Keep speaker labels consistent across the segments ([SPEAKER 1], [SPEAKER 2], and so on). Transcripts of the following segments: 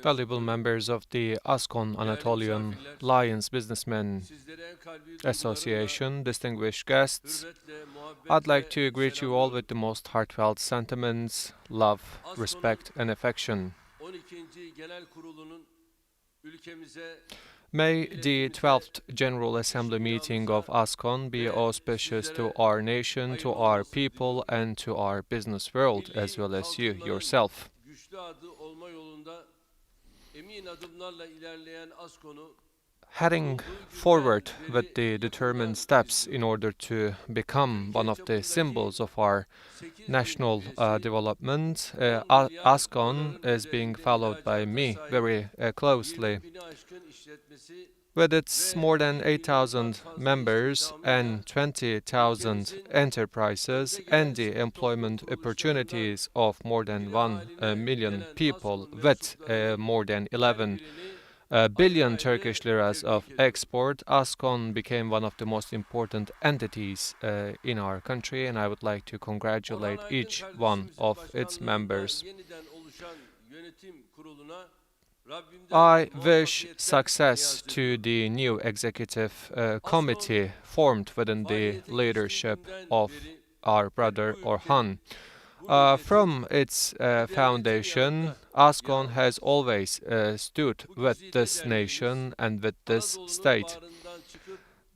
[SPEAKER 1] Valuable members of the ASKON Anatolian Lions Businessmen Association, distinguished guests, I'd like to greet you all with the most heartfelt sentiments, love, respect, and affection. May the 12th General Assembly meeting of ASKON be auspicious to our nation, to our people, and to our business world, as well as you yourself. Heading forward with the determined steps in order to become one of the symbols of our national development, ASKON is being followed by me very closely. With its more than 8,000 members and 20,000 enterprises and the employment opportunities of more than 1 million people with more than 11 billion Turkish liras of export, ASKON became one of the most important entities in our country, and I would like to congratulate each one of its members. I wish success to the new executive committee formed within the leadership of our brother Orhan. From its foundation, ASKON has always stood with this nation and with this state.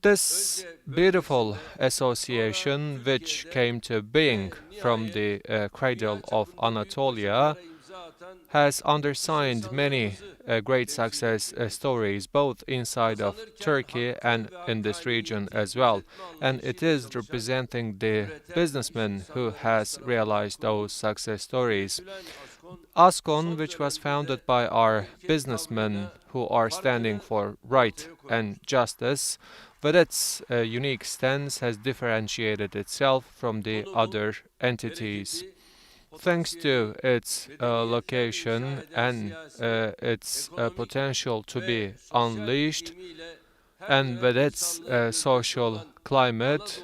[SPEAKER 1] This beautiful association, which came to being from the cradle of Anatolia, has undersigned many great success stories, both inside of Turkey and in this region as well. And it is representing the businessman who has realized those success stories. ASKON, which was founded by our businessmen who are standing for right and justice, with its unique stance has differentiated itself from the other entities. Thanks to its location and its potential to be unleashed, and with its social climate,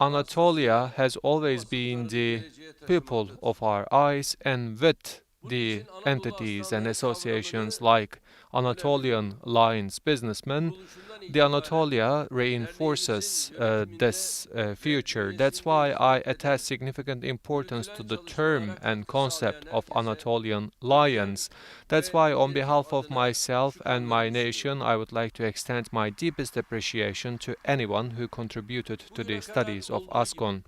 [SPEAKER 1] Anatolia has always been the pupil of our eyes, and with the entities and associations like Anatolian Lions Businessmen, the Anatolia reinforces this future. That's why I attach significant importance to the term and concept of Anatolian Lions. That's why on behalf of myself and my nation, I would like to extend my deepest appreciation to anyone who contributed to the studies of ASKON.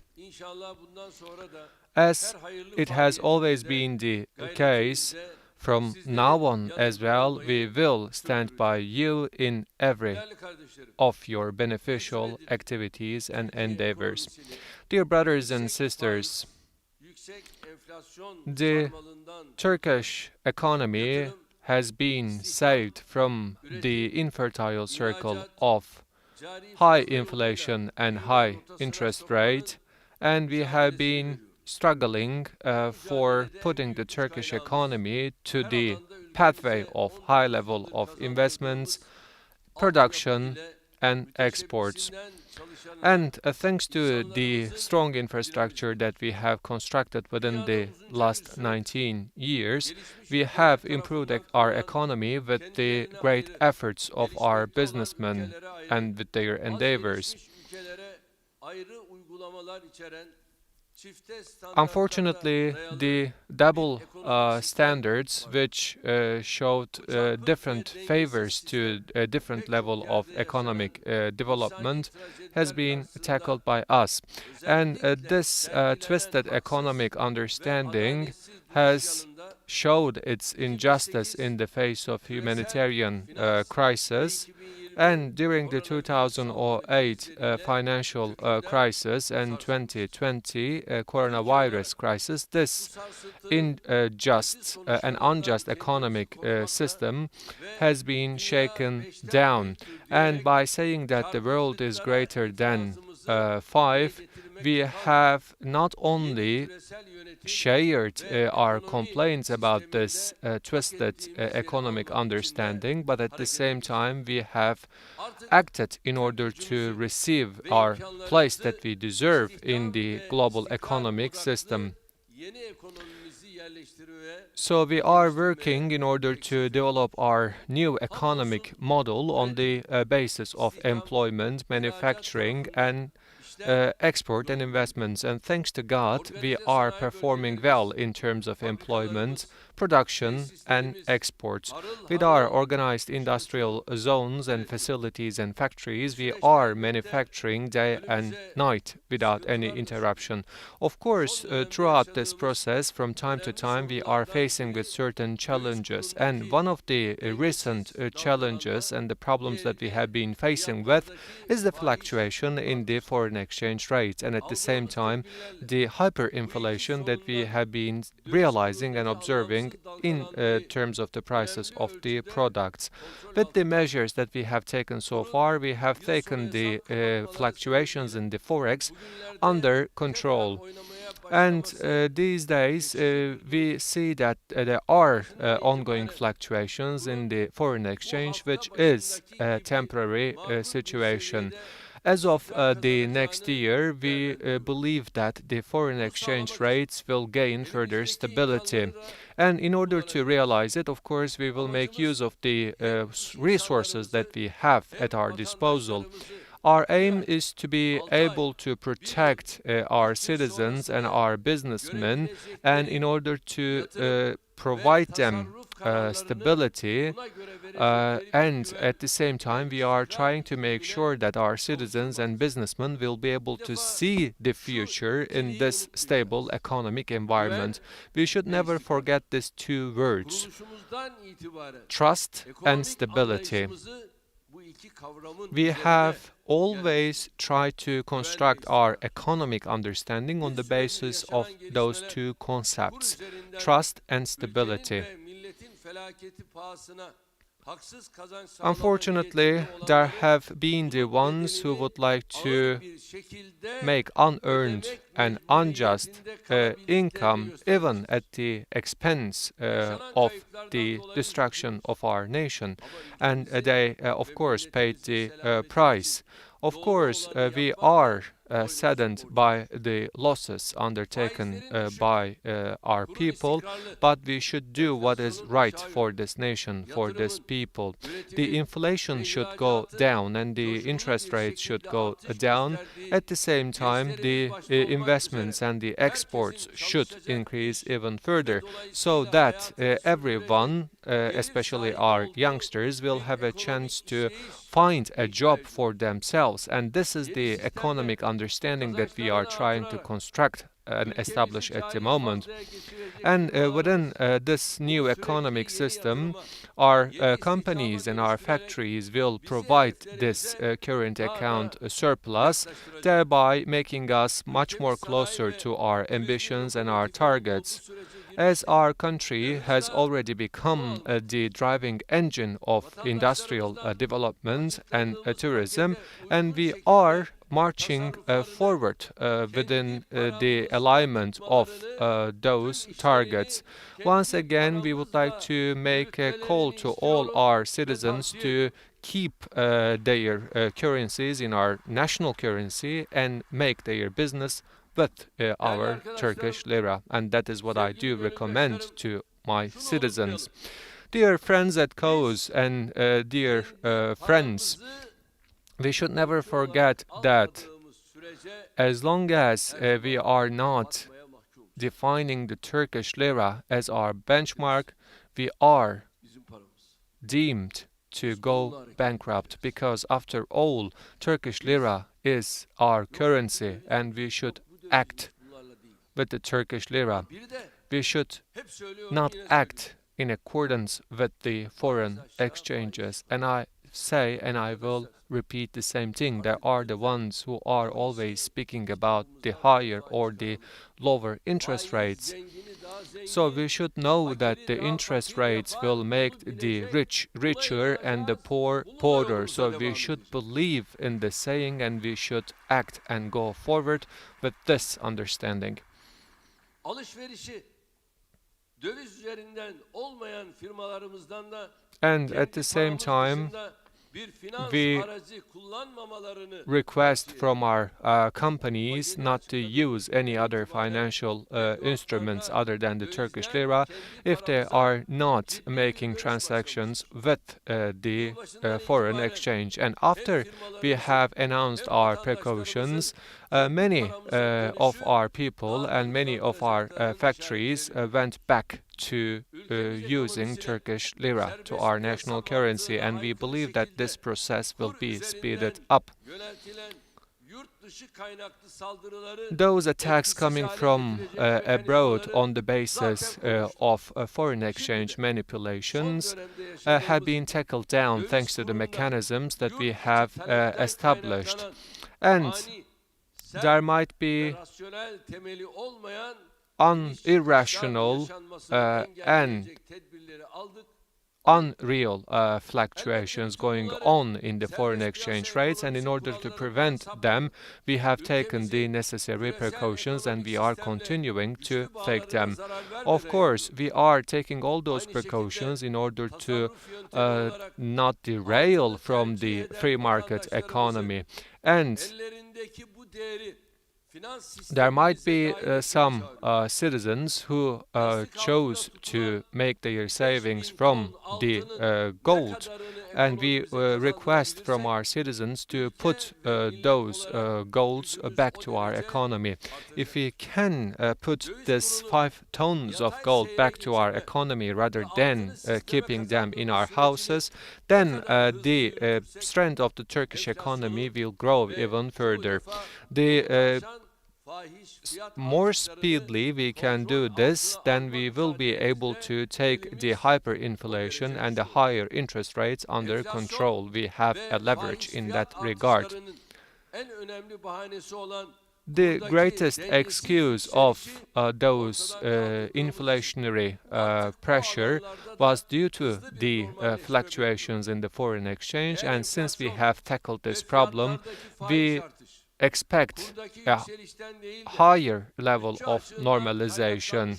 [SPEAKER 1] As it has always been the case, from now on as well, we will stand by you in every of your beneficial activities and endeavors. Dear brothers and sisters, the Turkish economy has been saved from the infertile circle of high inflation and high interest rate, and we have been struggling for putting the Turkish economy to the pathway of high level of investments, production and exports. And thanks to the strong infrastructure that we have constructed within the last 19 years, we have improved our economy with the great efforts of our businessmen and with their endeavors. Unfortunately, the double standards, which showed different favors to a different level of economic development, has been tackled by us. And this twisted economic understanding has showed its injustice in the face of humanitarian crisis. And during the 2008 financial crisis and 2020 coronavirus crisis, this an unjust economic system has been shaken down. And by saying that the world is greater than 5, we have not only shared our complaints about this twisted economic understanding, but at the same time we have acted in order to receive our place that we deserve in the global economic system. So we are working in order to develop our new economic model on the basis of employment, manufacturing, and export and investments. And thanks to God, we are performing well in terms of employment, production, and exports. With our organized industrial zones and facilities and factories, we are manufacturing day and night without any interruption. Of course, throughout this process, from time to time, we are facing with certain challenges. And one of the recent challenges and the problems that we have been facing with is the fluctuation in the foreign exchange rates, and at the same time, the hyperinflation that we have been realizing and observing in terms of the prices of the products. With the measures that we have taken so far, we have taken the fluctuations in the forex under control. And these days, we see that there are ongoing fluctuations in the foreign exchange, which is a temporary situation. As of the next year, we believe that the foreign exchange rates will gain further stability. And in order to realize it, of course, we will make use of the resources that we have at our disposal. Our aim is to be able to protect our citizens and our businessmen, and in order to provide them stability, and at the same time, we are trying to make sure that our citizens and businessmen will be able to see the future in this stable economic environment. We should never forget these two words: trust and stability. We have always tried to construct our economic understanding on the basis of those two concepts, trust and stability. Unfortunately, there have been the ones who would like to make unearned and unjust income even at the expense of the destruction of our nation. And they, of course, paid the price. Of course, we are saddened by the losses undertaken by our people, but we should do what is right for this nation, for this people. The inflation should go down and the interest rates should go down. At the same time, the investments and the exports should increase even further, so that everyone, especially our youngsters, will have a chance to find a job for themselves. And this is the economic understanding that we are trying to construct and establish at the moment. And within this new economic system, our companies and our factories will provide this current account surplus, thereby making us much more closer to our ambitions and our targets. As our country has already become the driving engine of industrial development and tourism, and we are marching forward within the alignment of those targets. Once again, we would like to make a call to all our citizens to keep their currencies in our national currency and make their business with our Turkish lira. And that is what I do recommend to my citizens. Dear friends at COS and dear friends, we should never forget that as long as we are not defining the Turkish lira as our benchmark, we are deemed to go bankrupt, because after all, Turkish lira is our currency and we should act with the Turkish lira. We should not act in accordance with the foreign exchanges. And I say, and I will repeat the same thing, there are the ones who are always speaking about the higher or the lower interest rates. So we should know that the interest rates will make the rich richer and the poor poorer. So we should believe in the saying and we should act and go forward with this understanding. And at the same time, we request from our companies not to use any other financial instruments other than the Turkish lira if they are not making transactions with the foreign exchange. And after we have announced our precautions, many of our people and many of our factories went back to using Turkish lira, to our national currency, and we believe that this process will be speeded up. Those attacks coming from abroad on the basis of foreign exchange manipulations have been tackled down thanks to the mechanisms that we have established. And there might be irrational and unreal fluctuations going on in the foreign exchange rates, and in order to prevent them, we have taken the necessary precautions and we are continuing to take them. Of course, we are taking all those precautions in order to not derail from the free market economy. And there might be some citizens who chose to make their savings from the gold, and we request from our citizens to put those golds back to our economy. If we can put this 5 tons of gold back to our economy rather than keeping them in our houses, then the strength of the Turkish economy will grow even further. The more speedily we can do this, then we will be able to take the hyperinflation and the higher interest rates under control. We have a leverage in that regard. The greatest excuse of those inflationary pressure was due to the fluctuations in the foreign exchange, and since we have tackled this problem, we expect a higher level of normalization.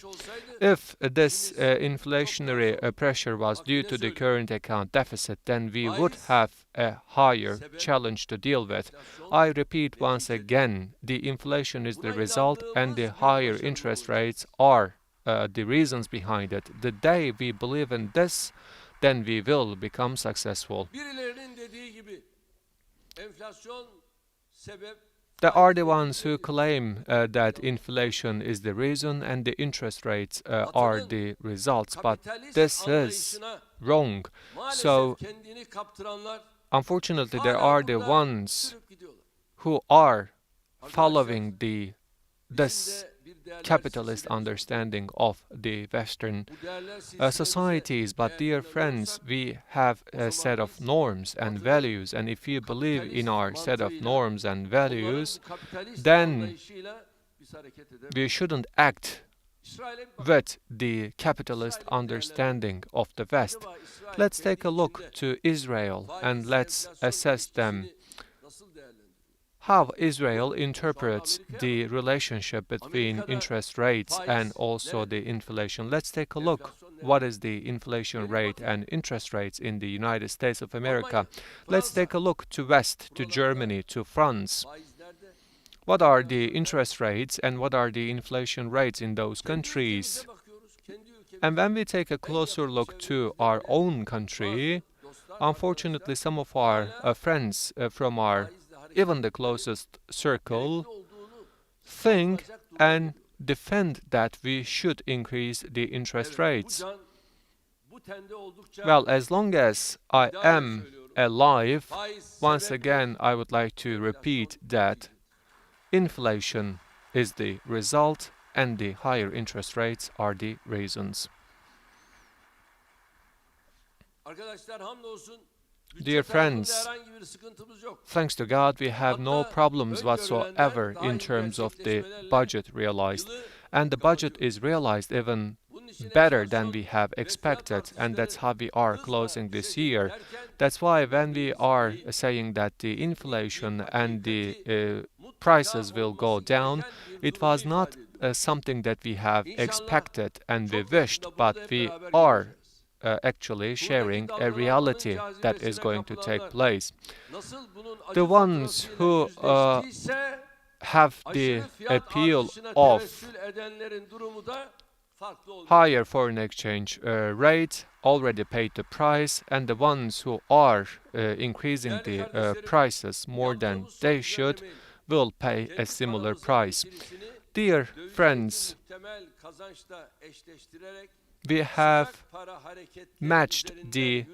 [SPEAKER 1] If this inflationary pressure was due to the current account deficit, then we would have a higher challenge to deal with. I repeat once again, the inflation is the result and the higher interest rates are the reasons behind it. The day we believe in this, then we will become successful. There are the ones who claim that inflation is the reason and the interest rates are the results, but this is wrong. So, unfortunately, there are the ones who are following this capitalist understanding of the Western societies. But dear friends, we have a set of norms and values, and if you believe in our set of norms and values, then we shouldn't act with the capitalist understanding of the West. Let's take a look to Israel and let's assess them. How Israel interprets the relationship between interest rates and also the inflation. Let's take a look. What is the inflation rate and interest rates in the United States of America? Let's take a look to West, to Germany, to France. What are the interest rates and what are the inflation rates in those countries? And when we take a closer look to our own country, unfortunately some of our friends from our even the closest circle think and defend that we should increase the interest rates. Well, as long as I am alive, once again I would like to repeat that inflation is the result and the higher interest rates are the reasons. Dear friends, thanks to God, we have no problems whatsoever in terms of the budget realized. and the budget is realized even better than we have expected, and that's how we are closing this year. That's why when we are saying that the inflation and the prices will go down, it was not something that we have expected and we wished, but we are actually sharing a reality that is going to take place. The ones who have the appeal of higher foreign exchange rate already paid the price, and the ones who are increasing the prices more than they should will pay a similar price. Dear friends, we have matched the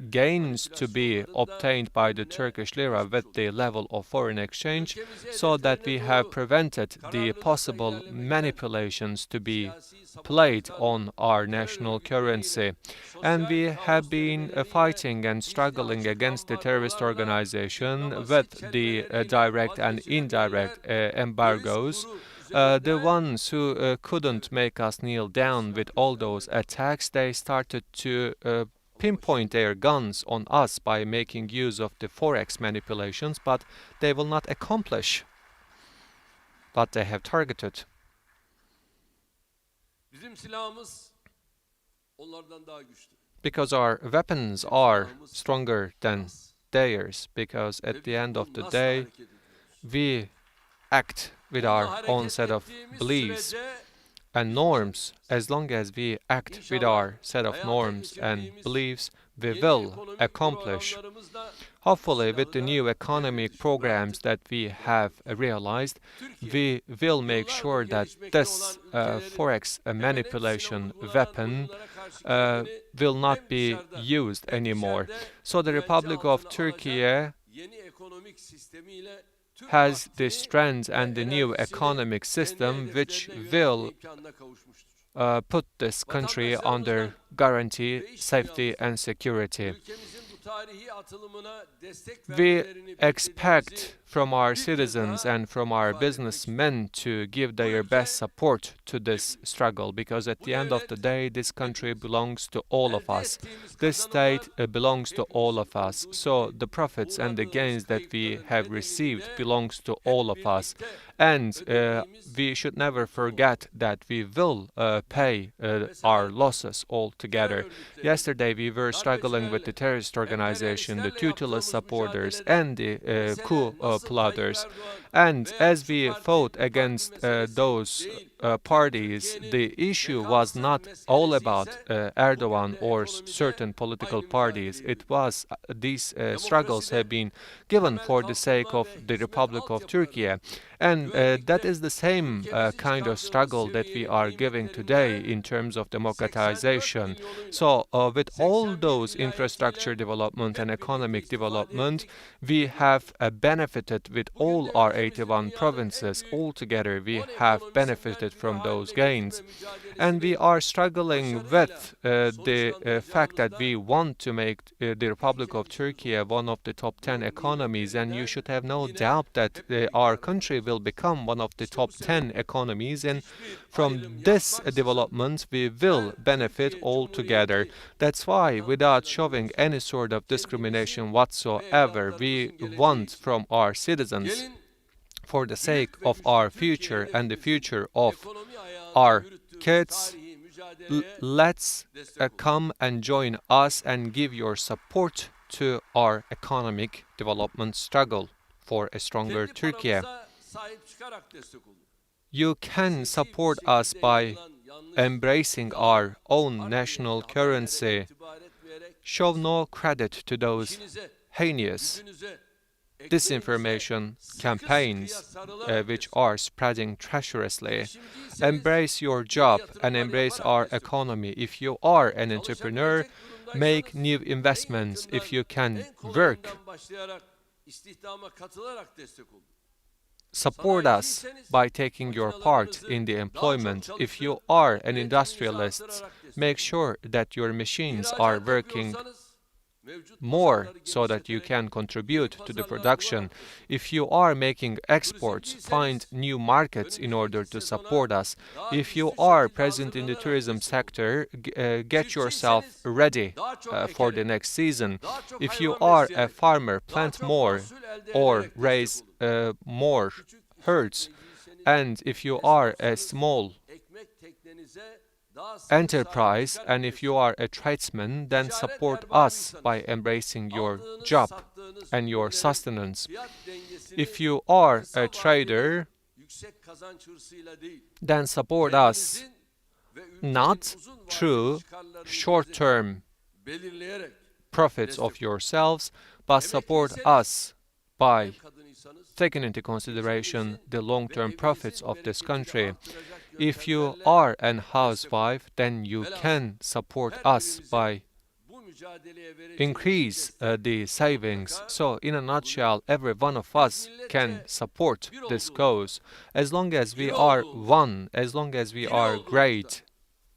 [SPEAKER 1] gains to be obtained by the Turkish lira with the level of foreign exchange, so that we have prevented the possible manipulations to be played on our national currency. And we have been fighting and struggling against the terrorist organization with the direct and indirect embargoes. The ones who couldn't make us kneel down with all those attacks, they started to pinpoint their guns on us by making use of the forex manipulations, but they will not accomplish what they have targeted. Because our weapons are stronger than theirs, because at the end of the day, we act with our own set of beliefs and norms. As long as we act with our set of norms and beliefs, we will accomplish. Hopefully, with the new economic programs that we have realized, we will make sure that this forex manipulation weapon will not be used anymore. So the Republic of Turkey has the strength and the new economic system which will put this country under guarantee, safety and security. We expect from our citizens and from our businessmen to give their best support to this struggle, because at the end of the day, this country belongs to all of us. This state belongs to all of us. So the profits and the gains that we have received belongs to all of us. And we should never forget that we will pay our losses altogether. Yesterday we were struggling with the terrorist organization, the toothless supporters and the coup plotters. And as we fought against those parties, the issue was not all about Erdoğan or certain political parties. It was these struggles have been given for the sake of the Republic of Turkey. And that is the same kind of struggle that we are giving today in terms of democratization. So with all those infrastructure development and economic development, we have benefited with all our 81 provinces. Altogether, we have benefited from those gains. And we are struggling with the fact that we want to make the Republic of Turkey one of the top 10 economies, and you should have no doubt that our country will become one of the top 10 economies, and from this development we will benefit all together. That's why, without showing any sort of discrimination whatsoever, we want from our citizens, for the sake of our future and the future of our kids, let's come and join us and give your support to our economic development struggle for a stronger Turkey. You can support us by embracing our own national currency. Show no credit to those heinous disinformation campaigns which are spreading treacherously. Embrace your job and embrace our economy. If you are an entrepreneur, make new investments. If you can work, support us by taking your part in the employment. If you are an industrialist, make sure that your machines are working more so that you can contribute to the production. If you are making exports, find new markets in order to support us. If you are present in the tourism sector, get yourself ready for the next season. If you are a farmer, plant more or raise more herds. And if you are a small enterprise, and if you are a tradesman, then support us by embracing your job and your sustenance. If you are a trader, then support us not through short-term profits of yourselves, but support us by taking into consideration the long-term profits of this country. If you are a housewife, then you can support us by increase the savings. So, in a nutshell, every one of us can support this cause. As long as we are one, as long as we are great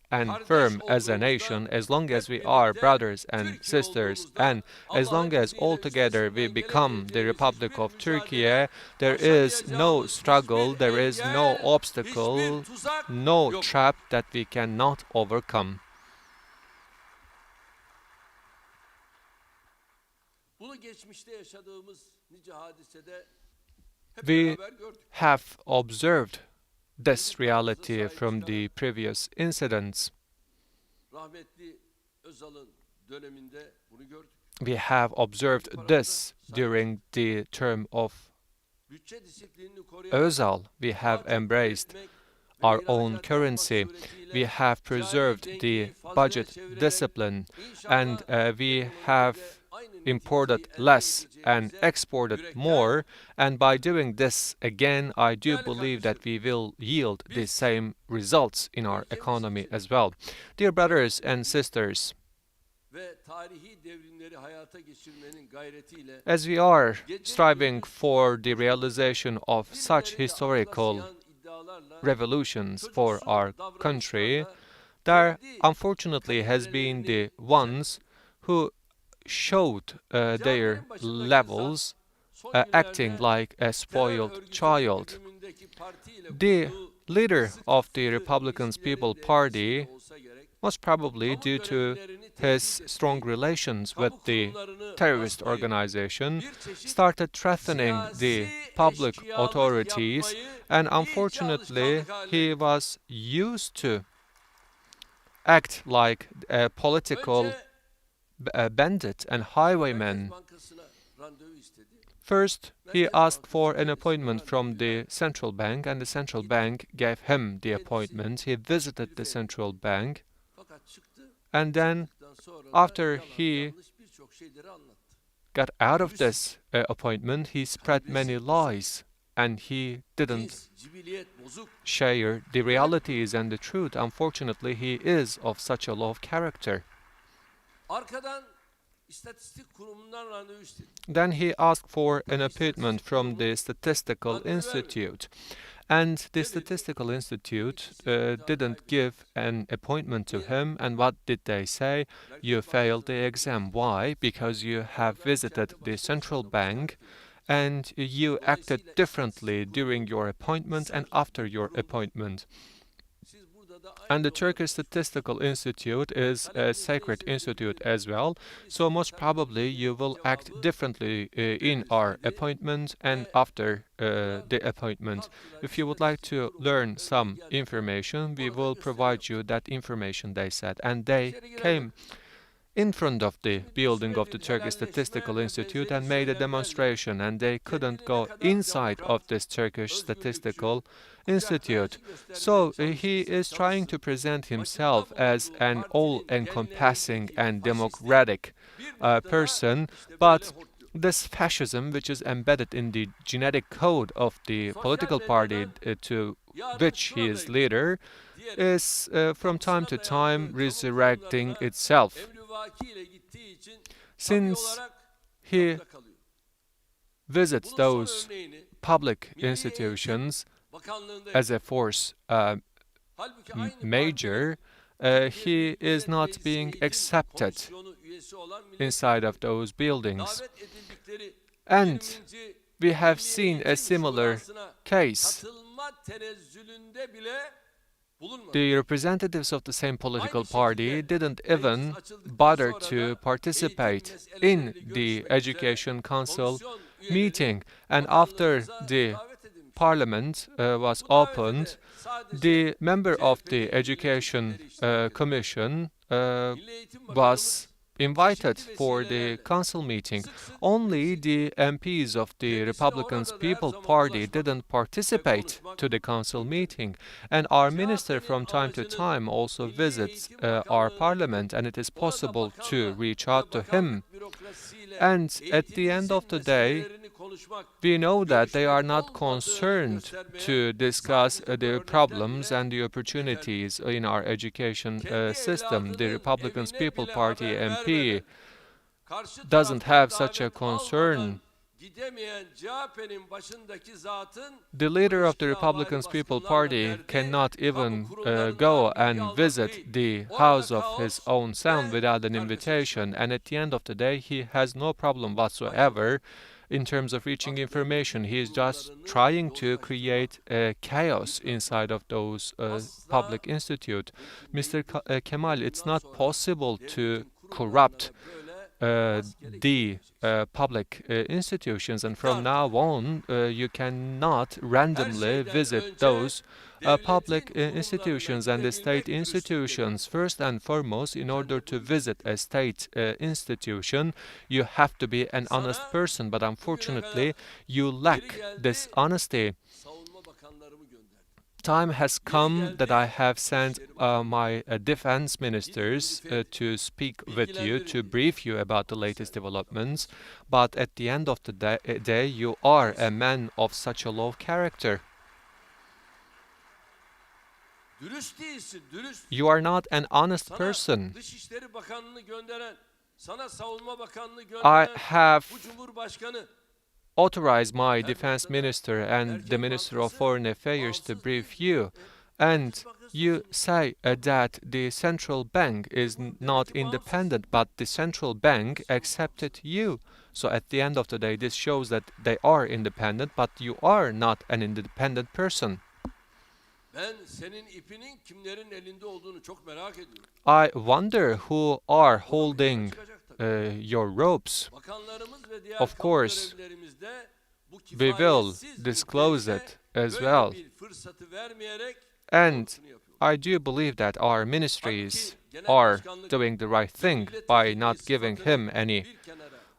[SPEAKER 1] and firm as a nation, as long as we are brothers and sisters, and as long as all together we become the Republic of Turkey, there is no struggle, there is no obstacle, no trap that we cannot overcome. We have observed this reality from the previous incidents. We have observed this during the term of Özal. We have embraced our own currency. We have preserved the budget discipline, and we have imported less and exported more, and by doing this again, I do believe that we will yield the same results in our economy as well. Dear brothers and sisters, as we are striving for the realization of such historical revolutions for our country, there unfortunately has been the ones who showed their levels acting like a spoiled child. The leader of the Republican People's Party, most probably due to his strong relations with the terrorist organization, started threatening the public authorities, and unfortunately he was used to act like a political bandit and highwayman. First, he asked for an appointment from the central bank, and the central bank gave him the appointment. He visited the central bank, and then, after he got out of this appointment, he spread many lies, and he didn't share the realities and the truth. Unfortunately, he is of such a low character. Then he asked for an appointment from the Statistical Institute, and the Statistical Institute didn't give an appointment to him, and what did they say? You failed the exam. Why? Because you have visited the central bank and you acted differently during your appointment and after your appointment. And the Turkish Statistical Institute is a sacred institute as well, so most probably you will act differently in our appointment and after the appointment. If you would like to learn some information, we will provide you that information, they said. And they came in front of the building of the Turkish Statistical Institute and made a demonstration, and they couldn't go inside of this Turkish Statistical Institute. So he is trying to present himself as an all-encompassing and democratic person, but this fascism, which is embedded in the genetic code of the political party to which he is leader, is from time to time resurrecting itself. Since he visits those public institutions as a force major, he is not being accepted inside of those buildings. And we have seen a similar case. The representatives of the same political party didn't even bother to participate in the Education Council meeting. And after the parliament was opened, the member of the Education Commission was invited for the council meeting. Only the MPs of the Republican People Party didn't participate to the council meeting. And our minister from time to time also visits our parliament, and it is possible to reach out to him. And at the end of the day, we know that they are not concerned to discuss the problems and the opportunities in our education system. The Republican People Party MP doesn't have such a concern. The leader of the Republican People Party cannot even go and visit the house of his own son without an invitation, and at the end of the day, he has no problem whatsoever in terms of reaching information. He is just trying to create chaos inside of those public institutes. Mr. Kemal, it's not possible to corrupt the public institutions, and from now on you cannot randomly visit those public institutions and the state institutions. First and foremost, in order to visit a state institution, you have to be an honest person, but unfortunately you lack this honesty. Time has come that I have sent my defense ministers to speak with you, to brief you about the latest developments, but at the end of the day, you are a man of such a low character. You are not an honest person. I have authorize my defense minister and the minister of foreign affairs to brief you, and you say that the central bank is not independent, but the central bank accepted you. So at the end of the day, this shows that they are independent, but you are not an independent person. I wonder who are holding your ropes. Of course, we will disclose it as well. And I do believe that our ministries are doing the right thing by not giving him any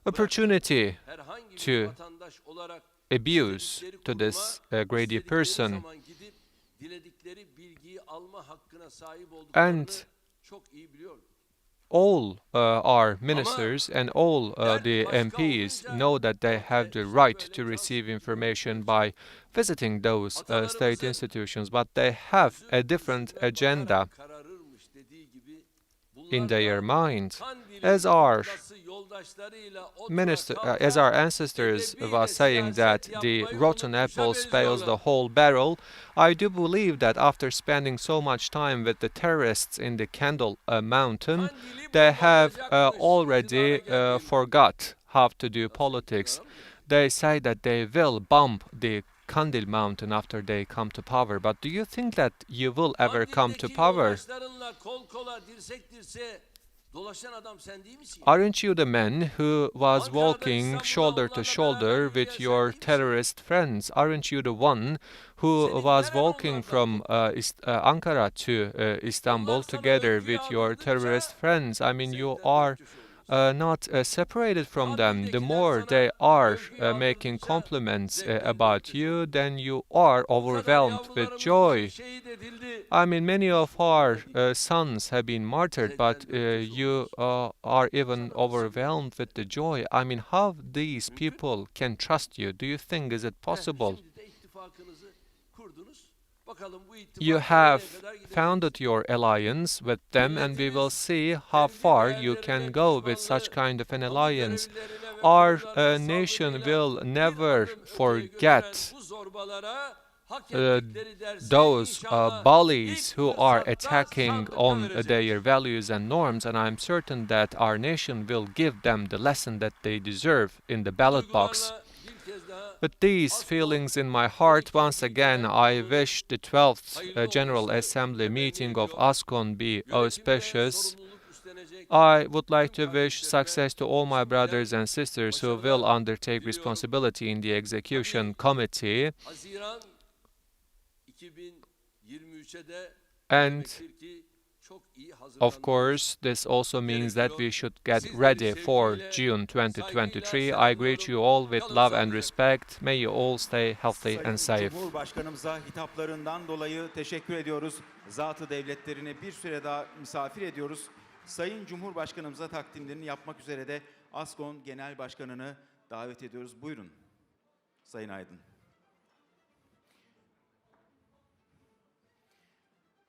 [SPEAKER 1] opportunity to abuse to this greedy person. And all our ministers and all the MPs know that they have the right to receive information by visiting those state institutions, but they have a different agenda in their mind. As our ancestors were saying that the rotten apple spoils the whole barrel, I do believe that after spending so much time with the terrorists in the Candle Mountain, they have already forgot how to do politics. They say that they will bomb the Kandil Mountain after they come to power. But do you think that you will ever come to power? Aren't you the man who was walking shoulder to shoulder with your terrorist friends? Aren't you the one who was walking from Ankara to Istanbul together with your terrorist friends? I mean, you are not separated from them. The more they are making compliments about you, then you are overwhelmed with joy. I mean, many of our sons have been martyred, but you are even overwhelmed with the joy. I mean, how these people can trust you? Do you think is it possible? You have founded your alliance with them, and we will see how far you can go with such kind of an alliance. Our nation will never forget those bullies who are attacking on their values and norms, and I'm certain that our nation will give them the lesson that they deserve in the ballot box. With these feelings in my heart, once again, I wish the 12th General Assembly meeting of ASKON be auspicious. I would like to wish success to all my brothers and sisters who will undertake responsibility in the execution committee. And of course, this also means that we should get ready for June 2023. I greet you all with love and respect. May you all stay healthy and safe.
[SPEAKER 2] Cumhurbaşkanımıza hitaplarından dolayı teşekkür ediyoruz. Zatı devletlerine bir süre daha misafir ediyoruz. Sayın Cumhurbaşkanımıza takdimlerini yapmak üzere de ASKON Genel Başkanı'nı davet ediyoruz. Buyurun Sayın Aydın.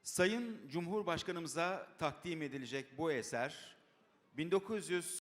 [SPEAKER 2] Sayın Cumhurbaşkanımıza takdim edilecek bu eser 1900